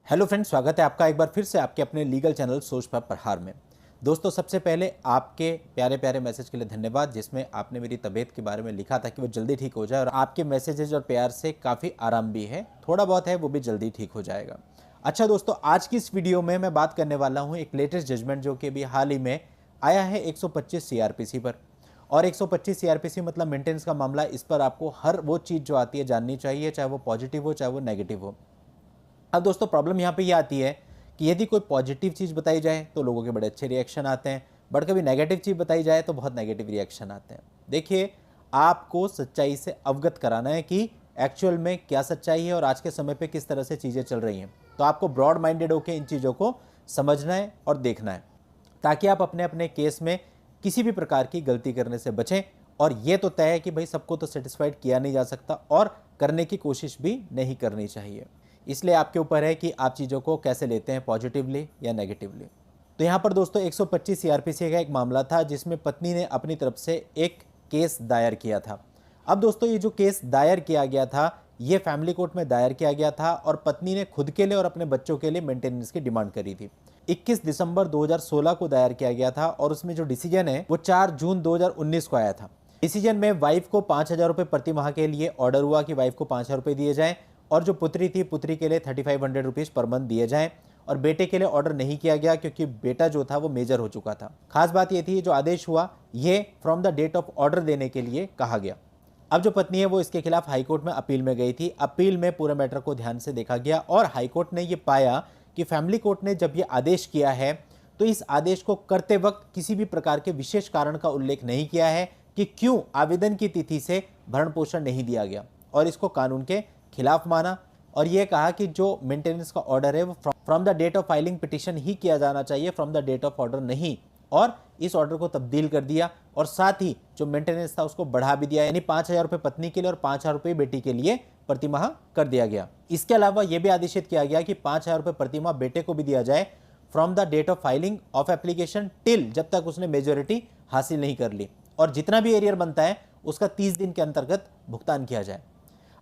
Hello friends, स्वागत है आपका एक बार फिर से आपके अपने लीगल चैनल सोच पर प्रहार में। दोस्तों, सबसे पहले आपके प्यारे प्यारे मैसेज के लिए धन्यवाद, जिसमें आपने मेरी तबीयत के बारे में लिखा था कि वो जल्दी ठीक हो जाए, और आपके मैसेजेज और प्यार से काफ़ी आराम भी है, थोड़ा बहुत है वो भी जल्दी ठीक हो जाएगा। अच्छा दोस्तों, आज की इस वीडियो में मैं बात करने वाला हूँ एक लेटेस्ट जजमेंट जो कि अभी हाल ही में आया है 125 सीआरपीसी पर। और 125 सीआरपीसी मतलब मेंटेनेंस का मामला, इस पर आपको हर वो चीज़ जो आती है जाननी चाहिए, चाहे वो पॉजिटिव हो चाहे वो नेगेटिव हो। अब दोस्तों, प्रॉब्लम यहाँ पे ये आती है कि यदि कोई पॉजिटिव चीज़ बताई जाए तो लोगों के बड़े अच्छे रिएक्शन आते हैं, बट कभी नेगेटिव चीज़ बताई जाए तो बहुत नेगेटिव रिएक्शन आते हैं। देखिए, आपको सच्चाई से अवगत कराना है कि एक्चुअल में क्या सच्चाई है और आज के समय पे किस तरह से चीज़ें चल रही हैं। तो आपको ब्रॉड माइंडेड होकर इन चीज़ों को समझना है और देखना है, ताकि आप अपने अपने केस में किसी भी प्रकार की गलती करने से बचें। और ये तो तय है कि भाई सबको तो सेटिस्फाइड किया नहीं जा सकता और करने की कोशिश भी नहीं करनी चाहिए। इसलिए आपके ऊपर है कि आप चीज़ों को कैसे लेते हैं, पॉजिटिवली या नेगेटिवली। तो यहाँ पर दोस्तों 125 सीआरपीसी का एक मामला था जिसमें पत्नी ने अपनी तरफ से एक केस दायर किया था। अब दोस्तों, ये जो केस दायर किया गया था ये फैमिली कोर्ट में दायर किया गया था, और पत्नी ने खुद के लिए और अपने बच्चों के लिए मेंटेनेंस की डिमांड करी थी। 21 दिसंबर 2016 को दायर किया गया था, और उसमें जो डिसीजन है वो 4 जून 2019 को आया था। डिसीजन में वाइफ को 5,000 रुपये प्रति माह के लिए ऑर्डर हुआ कि वाइफ को 5,000 रुपये दिए जाएं, और जो पुत्री थी पुत्री के लिए 3500 रुपीज़ पर मंथ दिए जाएं। और बेटे के लिए ऑर्डर नहीं किया गया क्योंकि बेटा जो था वो मेजर हो चुका था। खास बात ये थी, जो आदेश हुआ ये from the date of order देने के लिए कहा गया। अब जो पत्नी है वो इसके खिलाफ हाईकोर्ट में अपील में गई थी। अपील में पूरे मैटर को ध्यान से देखा गया और हाईकोर्ट ने ये पाया कि फैमिली कोर्ट ने जब ये आदेश किया है तो इस आदेश को करते वक्त किसी भी प्रकार के विशेष कारण का उल्लेख नहीं किया है कि क्यों आवेदन की तिथि से भरण पोषण नहीं दिया गया, और इसको कानून के खिलाफ माना। और यह कहा कि जो मेंटेनेंस का ऑर्डर है वो from the date of filing petition ही किया जाना चाहिए, from the date of order नहीं। और इस ऑर्डर को तब्दील कर दिया, और साथ ही जो मेंटेनेंस था उसको बढ़ा भी दिया, यानी 5,000 रुपये पत्नी के लिए और 5,000 रुपये बेटी के लिए प्रति माह कर दिया गया। इसके अलावा यह भी आदेशित किया गया कि 5,000 रुपये प्रति माह बेटे को भी दिया जाए from the date of filing of application till, जब तक उसने मेजोरिटी हासिल नहीं कर ली, और जितना भी एरियर बनता है उसका 30 दिन के अंतर्गत भुगतान किया जाए।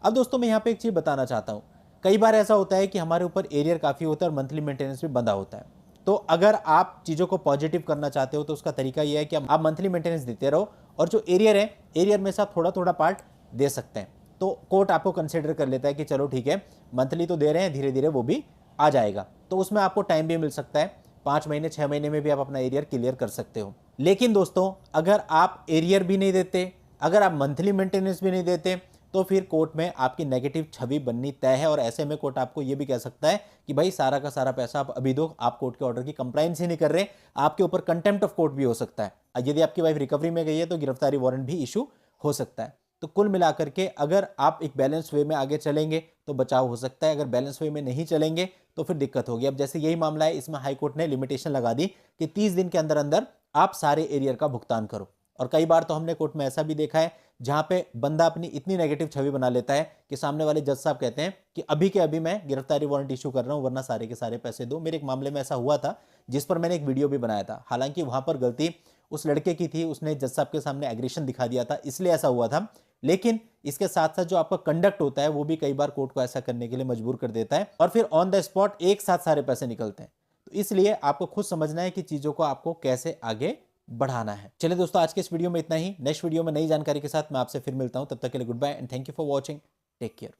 अब दोस्तों, मैं यहाँ पे एक चीज़ बताना चाहता हूँ। कई बार ऐसा होता है कि हमारे ऊपर एरियर काफ़ी होता है और मंथली मेंटेनेंस भी बंधा होता है। तो अगर आप चीज़ों को पॉजिटिव करना चाहते हो तो उसका तरीका यह है कि आप मंथली मेंटेनेंस देते रहो, और जो एरियर है एरियर में से आप थोड़ा थोड़ा पार्ट दे सकते हैं। तो कोर्ट आपको कंसिडर कर लेता है कि चलो ठीक है, मंथली तो दे रहे हैं, धीरे धीरे वो भी आ जाएगा। तो उसमें आपको टाइम भी मिल सकता है, 5 महीने 6 महीने में भी आप अपना एरियर क्लियर कर सकते हो। लेकिन दोस्तों, अगर आप एरियर भी नहीं देते, अगर आप मंथली मेंटेनेंस भी नहीं देते, तो फिर कोर्ट में आपकी नेगेटिव छवि बननी तय है। और ऐसे में कोर्ट आपको ये भी कह सकता है कि भाई सारा का सारा पैसा आप अभी दो, आप कोर्ट के ऑर्डर की कंप्लायंस ही नहीं कर रहे, आपके ऊपर कंटेम्प्ट ऑफ कोर्ट भी हो सकता है। यदि आपकी वाइफ रिकवरी में गई है तो गिरफ्तारी वारंट भी इशू हो सकता है। तो कुल मिलाकर के अगर आप एक बैलेंस वे में आगे चलेंगे तो बचाव हो सकता है, अगर बैलेंस वे में नहीं चलेंगे तो फिर दिक्कत होगी। अब जैसे यही मामला है, इसमें हाईकोर्ट ने लिमिटेशन लगा दी कि 30 दिन के अंदर अंदर आप सारे एरियर का भुगतान करो। और कई बार तो हमने कोर्ट में ऐसा भी देखा है जहां पे बंदा अपनी इतनी नेगेटिव छवि बना लेता है कि सामने वाले जज साहब कहते हैं कि अभी के अभी मैं गिरफ्तारी वारंट इशू कर रहा हूं, वरना सारे के सारे पैसे दो। मेरे एक मामले में ऐसा हुआ था जिस पर मैंने एक वीडियो भी बनाया था। हालांकि वहां पर गलती उस लड़के की थी, उसने जज साहब के सामने एग्रेशन दिखा दिया था, इसलिए ऐसा हुआ था। लेकिन इसके साथ साथ जो आपका कंडक्ट होता है वो भी कई बार कोर्ट को ऐसा करने के लिए मजबूर कर देता है, और फिर ऑन द स्पॉट एक साथ सारे पैसे निकलते हैं। तो इसलिए आपको खुद समझना है कि चीजों को आपको कैसे आगे बढ़ाना है। चलिए दोस्तों, आज के इस वीडियो में इतना ही। नेक्स्ट वीडियो में नई जानकारी के साथ मैं आपसे फिर मिलता हूं, तब तक के लिए goodbye and thank you for watching. Take care.